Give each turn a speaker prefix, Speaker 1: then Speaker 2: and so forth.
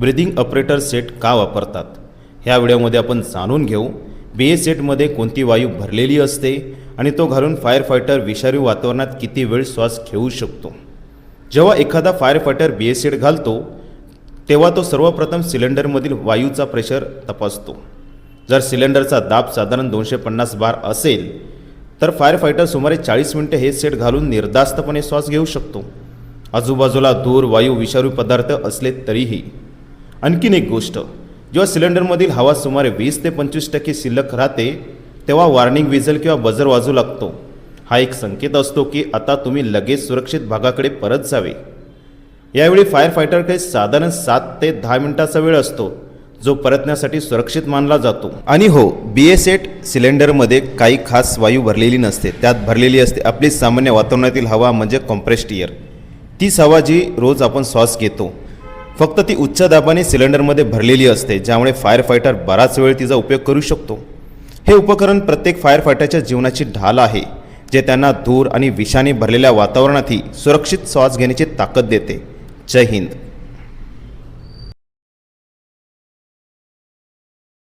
Speaker 1: Breathing operator set का वापरतात? ह्या व्हिडिओमध्ये आपण जाणून घेऊ BA सेटमध्ये कोणती वायू भरलेली असते आणि तो घालून फायर फायटर विषारी वातावरणात किती वेळ श्वास घेऊ शकतो। जेव्हा एखादा फायर फायटर BA सेट घालतो तेव्हा तो सर्वप्रथम सिलेंडरमधील वायूचा प्रेशर तपासतो। जर सिलेंडरचा दाब साधारण 250 बार असेल तर फायर फायटर सुमारे 40 मिनिटे हे सेट घालून निर्धास्तपणे श्वास घेऊ शकतो, आजूबाजूला धूर वायू विषारी पदार्थ असले तरीही। आणखीन एक गोष्ट, जेव्हा सिलेंडरमधील हवा सुमारे 20 ते 25% शिल्लक राहते तेव्हा वॉर्निंग विझल किंवा बजर वाजू लागतो। हा एक संकेत असतो की आता तुम्ही लगेच सुरक्षित भागाकडे परत जावे। यावेळी फायर फायटरकडे साधारण 7 ते 10 मिनिटांचा वेळ असतो जो परतण्यासाठी सुरक्षित मानला जातो। आणि हो, BA सेट सिलेंडरमध्ये काही खास वायू भरलेली नसते, त्यात भरलेली असते आपली सामान्य वातावरणातील हवा म्हणजे कॉम्प्रेस्ड एअर। तीच हवा जी रोज आपण श्वास घेतो, फक्त ती उच्च दाबाने सिलेंडरमध्ये भरलेली असते, ज्यामुळे फायर फायटर बराच वेळ तिचा उपयोग करू शकतो। हे उपकरण प्रत्येक फायर फायटरच्या जीवनाची ढाल आहे, जे त्यांना धूर आणि विषाने भरलेल्या वातावरणातही सुरक्षित श्वास घेण्याची ताकद देते। जय हिंद।